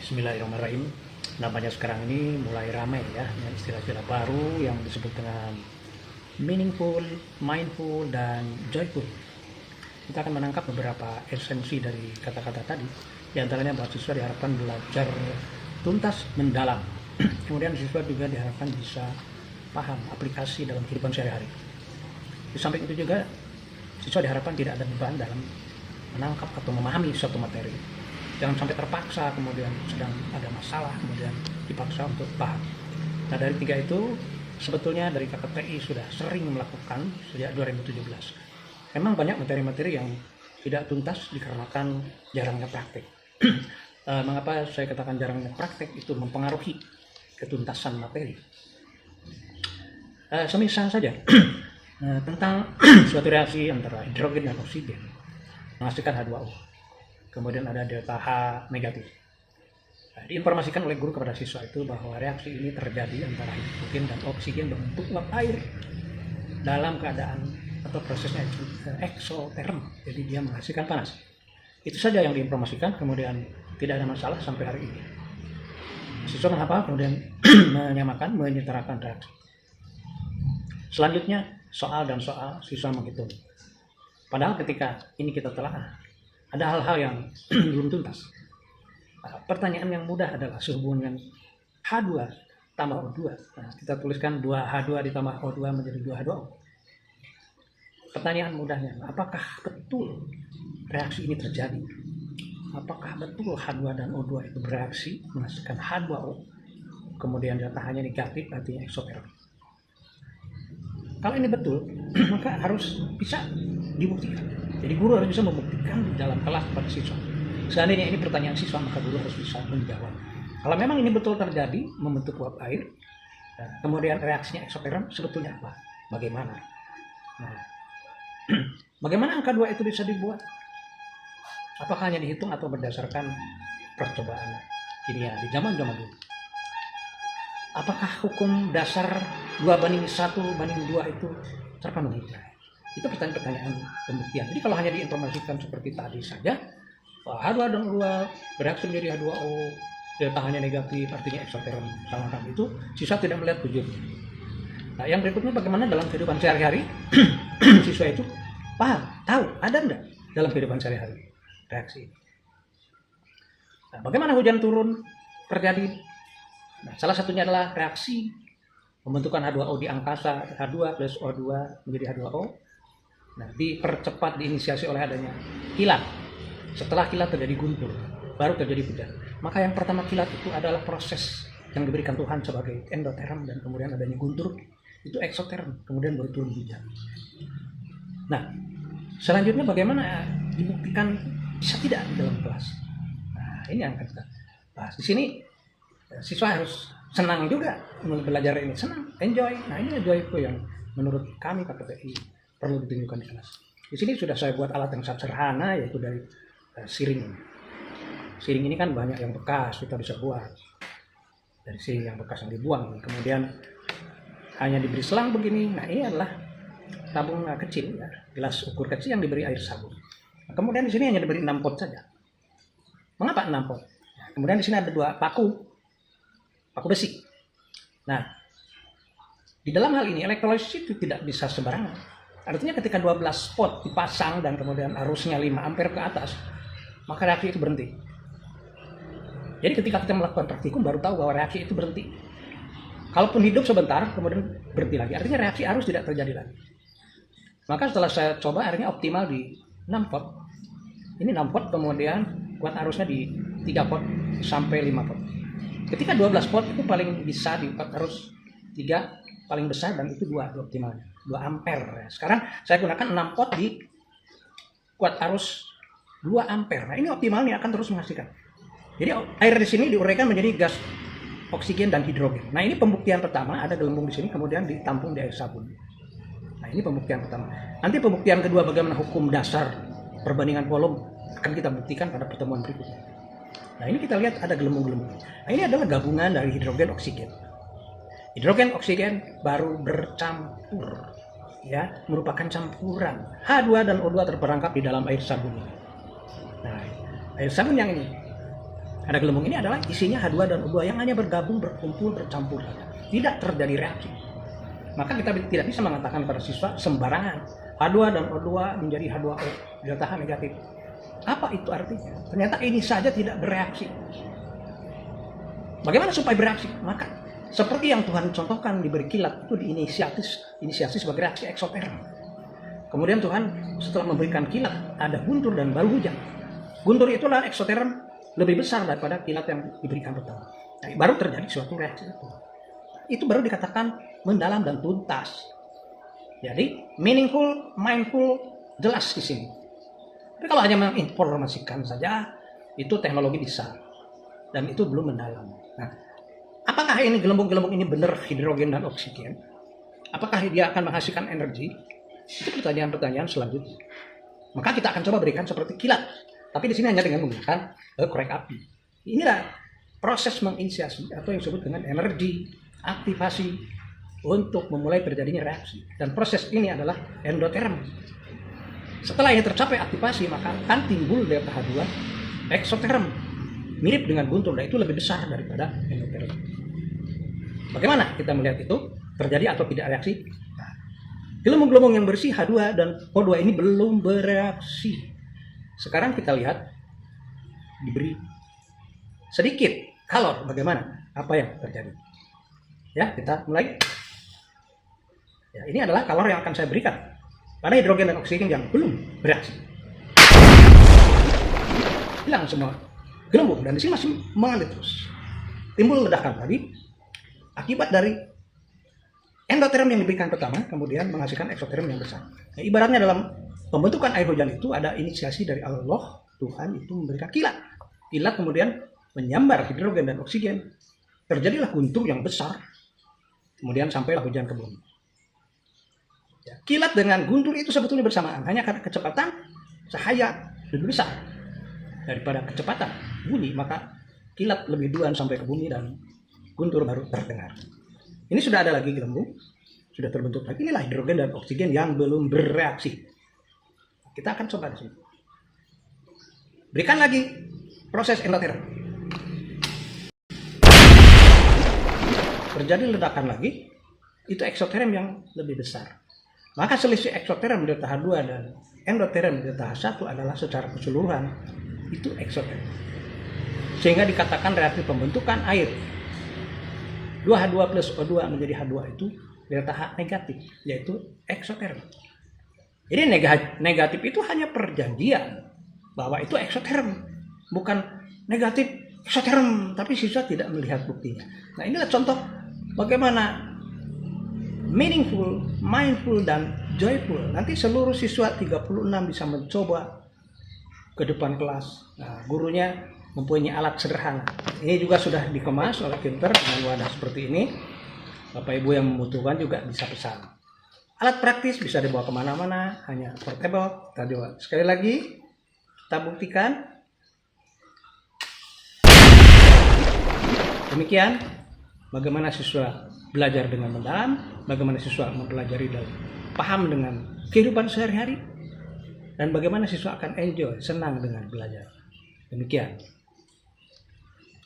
Bismillahirrahmanirrahim. Namanya sekarang ini mulai ramai ya, dengan istilah-istilah baru yang disebut dengan meaningful, mindful, dan joyful. Kita akan menangkap beberapa esensi dari kata-kata tadi. Di antaranya mahasiswa diharapkan belajar tuntas mendalam. Kemudian siswa juga diharapkan bisa paham aplikasi dalam kehidupan sehari-hari. Di samping itu juga siswa diharapkan tidak ada beban dalam menangkap atau memahami suatu materi. Jangan sampai terpaksa, kemudian sedang ada masalah, kemudian dipaksa untuk paham. Nah, dari tiga itu, sebetulnya dari KKTI sudah sering melakukan sejak 2017. Memang banyak materi-materi yang tidak tuntas dikarenakan jarangnya praktek. Mengapa saya katakan jarangnya praktek? Itu mempengaruhi ketuntasan materi. Semisal saja, tentang suatu reaksi antara hidrogen dan oksigen menghasilkan H2O. Kemudian ada delta H negatif. Nah, diinformasikan oleh guru kepada siswa itu bahwa reaksi ini terjadi antara hidrogen dan oksigen berbentuk uap air dalam keadaan atau prosesnya eksoterm, jadi dia menghasilkan panas. Itu saja yang diinformasikan, kemudian tidak ada masalah sampai hari ini. Siswa menghafal, kemudian menyamakan, menyetarakan reaksi. Selanjutnya soal dan soal siswa menghitung. Padahal ketika ini kita telah ada hal-hal yang belum tuntas. Pertanyaan yang mudah adalah sehubungan H2 tambah O2. Nah, kita tuliskan 2H2 ditambah O2 menjadi 2H2O. Pertanyaan mudahnya, apakah betul reaksi ini terjadi? Apakah betul H2 dan O2 itu bereaksi menghasilkan H2O? Kemudian datanya negatif, artinya eksoterm. Kalau ini betul, maka harus bisa dibuktikan. Jadi guru harus bisa membuktikan di dalam kelas kepada siswa. Seandainya ini pertanyaan siswa, maka guru harus bisa menjawab. Kalau memang ini betul terjadi, membentuk uap air, kemudian reaksinya eksoterm, sebetulnya apa? Bagaimana? Nah, bagaimana angka 2 itu bisa dibuat? Apakah hanya dihitung atau berdasarkan percobaan kimia di zaman-zaman dulu? Apakah hukum dasar 2:1:2 itu terpenuhi? Itu pertanyaan pembuktian. Jadi kalau hanya diinformasikan seperti tadi saja, H2 dan O2 bereaksi menjadi H2O, delta hanya negatif, artinya eksoterm, sama itu, siswa tidak melihat tujuannya. Nah, yang berikutnya bagaimana dalam kehidupan sehari-hari siswa itu paham, tahu, ada enggak dalam kehidupan sehari-hari reaksi ini. Nah, bagaimana hujan turun terjadi? Nah, salah satunya adalah reaksi pembentukan H2O di angkasa, H2 plus O2 menjadi H2O. Nah, dipercepat, diinisiasi oleh adanya kilat. Setelah kilat terjadi guntur, baru terjadi hujan. Maka yang pertama kilat itu adalah proses yang diberikan Tuhan sebagai endoterm, dan kemudian adanya guntur, itu eksoterm, kemudian baru turun hujan. Nah, selanjutnya bagaimana dibuktikan bisa tidak di dalam kelas? Nah, ini yang akan kita bahas. Di sini siswa harus senang juga belajar ini, senang, enjoy. Nah, ini joyful yang menurut kami KKTI perlu ditunjukkan di kelas. Di sini sudah saya buat alat yang sangat sederhana, yaitu dari siring. Siring ini kan banyak yang bekas, kita bisa buat dari siring yang bekas yang dibuang. Kemudian hanya diberi selang begini. Nah, ini adalah tabung kecil, ya, gelas ukur kecil yang diberi air sabun. Nah, kemudian di sini hanya diberi 6 pot saja. Mengapa 6 pot? Nah, kemudian di sini ada 2 paku besi. Nah, di dalam hal ini elektrolisis itu tidak bisa sembarangan. Artinya ketika 12 pot dipasang dan kemudian arusnya 5 ampere ke atas, maka reaksi itu berhenti. Jadi ketika kita melakukan praktikum baru tahu bahwa reaksi itu berhenti. Kalaupun hidup sebentar kemudian berhenti lagi, artinya reaksi arus tidak terjadi lagi. Maka setelah saya coba akhirnya optimal di 6 pot. Ini 6 pot, kemudian kuat arusnya di 3 pot sampai 5 pot. Ketika 12 pot itu paling bisa di kuat arus 3 paling besar, dan itu 2 optimalnya. 2 ampere. Sekarang saya gunakan 6 pot di kuat arus 2 ampere. Nah, ini optimalnya akan terus menghasilkan. Jadi air di sini diuraikan menjadi gas oksigen dan hidrogen. Nah, ini pembuktian pertama, ada gelembung di sini kemudian ditampung di air sabun. Nah, ini pembuktian pertama. Nanti pembuktian kedua bagaimana hukum dasar perbandingan volume akan kita buktikan pada pertemuan berikutnya. Nah, ini kita lihat ada gelembung-gelembung. Nah, ini adalah gabungan dari hidrogen oksigen. Hidrogen oksigen baru bercampur, ya, merupakan campuran. H2 dan O2 terperangkap di dalam air sabun. Nah, air sabun yang ini Ada gelembung ini adalah isinya H2 dan O2 yang hanya bergabung, berkumpul, bercampur saja. Tidak terjadi reaksi. Maka kita tidak bisa mengatakan pada siswa sembarangan H2 dan O2 menjadi H2O, delta H negatif. Apa itu artinya? Ternyata ini saja tidak bereaksi. Bagaimana supaya bereaksi? Maka seperti yang Tuhan contohkan diberi kilat itu diinisiasi sebagai reaksi eksoterm. Kemudian Tuhan setelah memberikan kilat ada guntur dan baru hujan. Guntur itulah eksoterm lebih besar daripada kilat yang diberikan pertama. Nah, baru terjadi suatu reaksi itu. Itu baru dikatakan mendalam dan tuntas. Jadi meaningful, mindful, jelas di sini. Tapi kalau hanya menginformasikan saja, itu teknologi bisa dan itu belum mendalam. Nah, apakah ini gelembung-gelembung ini benar hidrogen dan oksigen? Apakah dia akan menghasilkan energi? Itu pertanyaan-pertanyaan selanjutnya. Maka kita akan coba berikan seperti kilat. Tapi di sini hanya dengan menggunakan korek api. Inilah proses menginisiasi atau yang disebut dengan energi aktivasi untuk memulai terjadinya reaksi. Dan proses ini adalah endoterm. Setelah ini tercapai aktivasi, maka akan timbul delta H2 eksoterm. Mirip dengan guntur, dan itu lebih besar daripada endoterm. Bagaimana kita melihat itu? Terjadi atau tidak reaksi? Nah, gelembung-gelembung yang bersih H2 dan O2 ini belum bereaksi. Sekarang kita lihat diberi sedikit kalor, bagaimana? Apa yang terjadi? Ya, kita mulai. Ya, ini adalah kalor yang akan saya berikan pada hidrogen dan oksigen yang belum bereaksi. Hilang semua gelembung dan di sini masih mengalir terus. Timbul ledakan tadi akibat dari endoterm yang diberikan pertama, kemudian menghasilkan eksoterm yang besar. Nah, ibaratnya dalam pembentukan air hujan itu ada inisiasi dari Allah, Tuhan itu memberikan kilat. Kilat kemudian menyambar hidrogen dan oksigen. Terjadilah guntur yang besar. Kemudian sampailah hujan ke bumi. Ya, kilat dengan guntur itu sebetulnya bersamaan. Hanya karena kecepatan cahaya lebih besar daripada kecepatan bunyi, maka kilat lebih duluan sampai ke bumi dan guntur baru terdengar. Ini sudah ada lagi gelembung. Sudah terbentuk lagi. Inilah hidrogen dan oksigen yang belum bereaksi. Kita akan coba di sini. Berikan lagi proses endoterm. Terjadi ledakan lagi, itu eksoterm yang lebih besar. Maka selisih eksoterm delta H2 dan endoterm delta H1 adalah secara keseluruhan itu eksoterm. Sehingga dikatakan reaksi pembentukan air 2H2 plus O2 menjadi H2 itu delta H negatif, yaitu eksoterm. Jadi negatif itu hanya perjanjian bahwa itu eksoterm, bukan negatif eksoterm, tapi siswa tidak melihat buktinya. Nah, inilah contoh bagaimana meaningful, mindful, dan joyful. Nanti seluruh siswa 36 bisa mencoba ke depan kelas. Nah, gurunya mempunyai alat sederhana. Ini juga sudah dikemas oleh Kinter dengan wadah seperti ini. Bapak Ibu yang membutuhkan juga bisa pesan. Alat praktis bisa dibawa kemana-mana, hanya portable. Kita coba sekali lagi, kita buktikan. Demikian bagaimana siswa belajar dengan mendalam, bagaimana siswa mempelajari dan paham dengan kehidupan sehari-hari, dan bagaimana siswa akan enjoy, senang dengan belajar. Demikian.